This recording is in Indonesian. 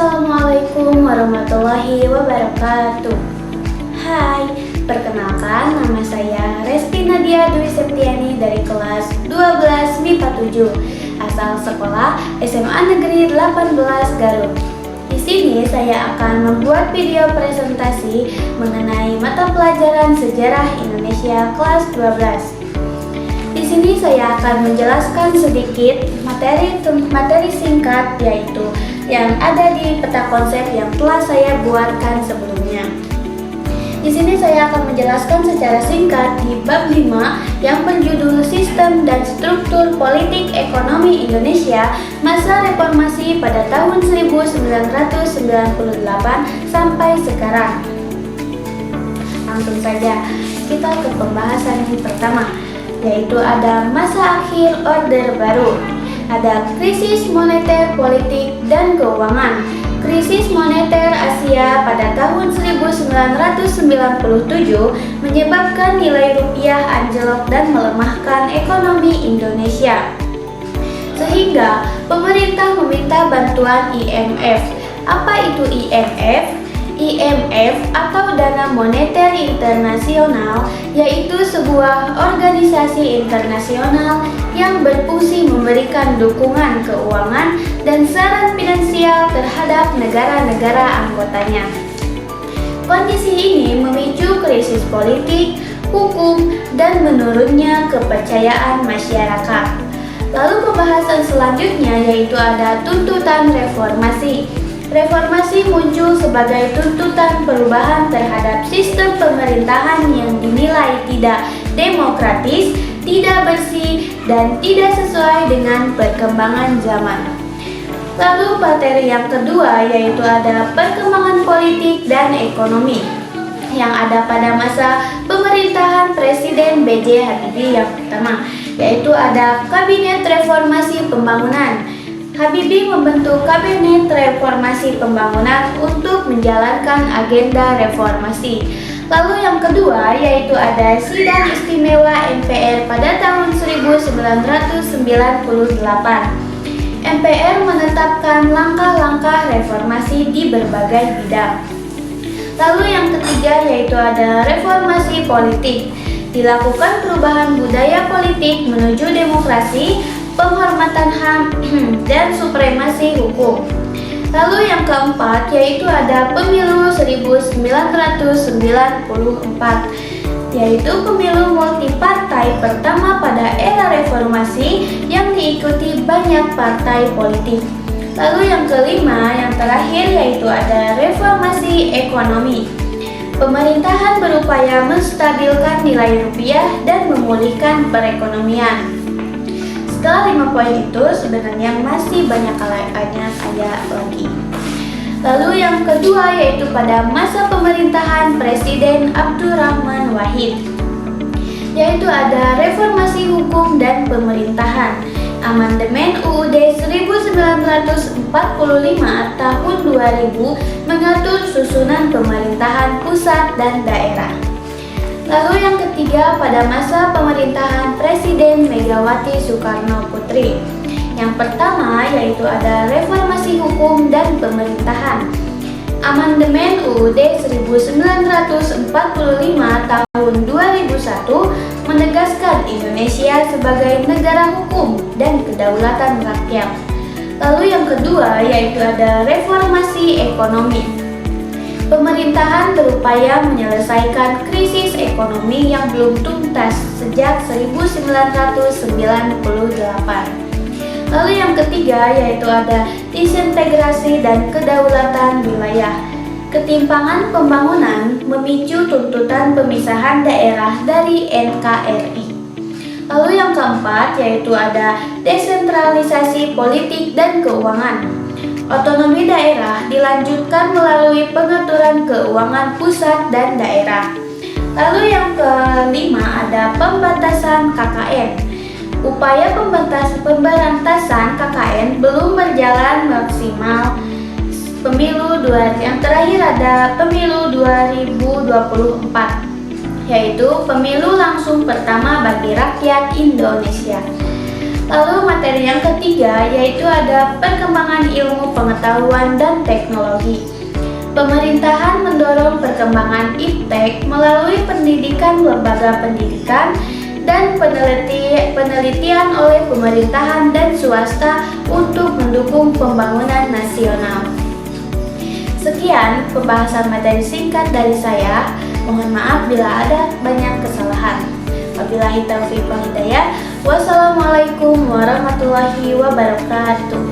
Assalamualaikum warahmatullahi wabarakatuh. Hai, perkenalkan nama saya Resti Nadia Dwi Septiani dari kelas 12 MIPA 7, asal sekolah SMA Negeri 18 Garut. Di sini saya akan membuat video presentasi mengenai mata pelajaran Sejarah Indonesia kelas 12. Di sini saya akan menjelaskan sedikit materi singkat, yaitu yang ada di peta konsep yang telah saya buatkan sebelumnya. Di sini saya akan menjelaskan secara singkat di bab 5 yang berjudul Sistem dan Struktur Politik Ekonomi Indonesia Masa Reformasi pada tahun 1998 sampai sekarang. Langsung saja kita ke pembahasan yang pertama, yaitu ada masa akhir Orde Baru. Ada krisis moneter, politik, dan keuangan. Krisis moneter Asia pada tahun 1997 menyebabkan nilai rupiah anjlok dan melemahkan ekonomi Indonesia, sehingga pemerintah meminta bantuan IMF. Apa itu IMF? IMF atau Dana Moneter Internasional yaitu sebuah organisasi internasional yang berfungsi memberikan dukungan keuangan dan saran finansial terhadap negara-negara anggotanya. Kondisi ini memicu krisis politik, hukum, dan menurunnya kepercayaan masyarakat. Lalu pembahasan selanjutnya yaitu ada tuntutan reformasi. Reformasi muncul sebagai tuntutan perubahan terhadap sistem pemerintahan yang dinilai tidak demokratis, tidak bersih, dan tidak sesuai dengan perkembangan zaman. Lalu materi yang kedua yaitu ada perkembangan politik dan ekonomi yang ada pada masa pemerintahan Presiden B.J. Habibie yang pertama, yaitu ada Kabinet Reformasi Pembangunan. Habibie membentuk Kabinet Reformasi Pembangunan untuk menjalankan agenda reformasi. Lalu yang kedua yaitu ada Sidang Istimewa MPR pada tahun 1998. MPR menetapkan langkah-langkah reformasi di berbagai bidang. Lalu yang ketiga yaitu ada reformasi politik. Dilakukan perubahan budaya politik menuju demokrasi, penghormatan HAM, dan supremasi hukum. Lalu yang keempat yaitu ada pemilu 1994, yaitu pemilu multipartai pertama pada era reformasi yang diikuti banyak partai politik. Lalu yang kelima, yang terakhir yaitu ada reformasi ekonomi. Pemerintahan berupaya menstabilkan nilai rupiah dan memulihkan perekonomian. Setelah 5 poin itu sebenarnya masih banyak saya lagi. Lalu yang kedua yaitu pada masa pemerintahan Presiden Abdurrahman Wahid, yaitu ada reformasi hukum dan pemerintahan. Amandemen UUD 1945 tahun 2000 mengatur susunan pemerintahan pusat dan daerah. Lalu yang ketiga pada masa pemerintahan Presiden Megawati Soekarno Putri. Yang pertama yaitu ada reformasi hukum dan pemerintahan. Amandemen UUD 1945 tahun 2001 menegaskan Indonesia sebagai negara hukum dan kedaulatan rakyat. Lalu yang kedua yaitu ada reformasi ekonomi. Pemerintahan berupaya menyelesaikan krisis ekonomi yang belum tuntas sejak 1998. Lalu yang ketiga yaitu ada disintegrasi dan kedaulatan wilayah. Ketimpangan pembangunan memicu tuntutan pemisahan daerah dari NKRI. Lalu yang keempat yaitu ada desentralisasi politik dan keuangan. Otonomi daerah dilanjutkan melalui pengaturan keuangan pusat dan daerah. Lalu yang kelima ada pembatasan KKN. Upaya pemberantasan KKN belum berjalan maksimal. Yang terakhir ada pemilu 2024, yaitu pemilu langsung pertama bagi rakyat Indonesia. Lalu materi yang ketiga yaitu ada perkembangan ilmu pengetahuan dan teknologi. Pemerintahan mendorong perkembangan iptek melalui pendidikan lembaga pendidikan dan penelitian oleh pemerintahan dan swasta untuk mendukung pembangunan nasional. Sekian pembahasan materi singkat dari saya. Mohon maaf bila ada banyak kesalahan. Wabillahi taufiq wal hidayah. Wassalamualaikum warahmatullahi wabarakatuh.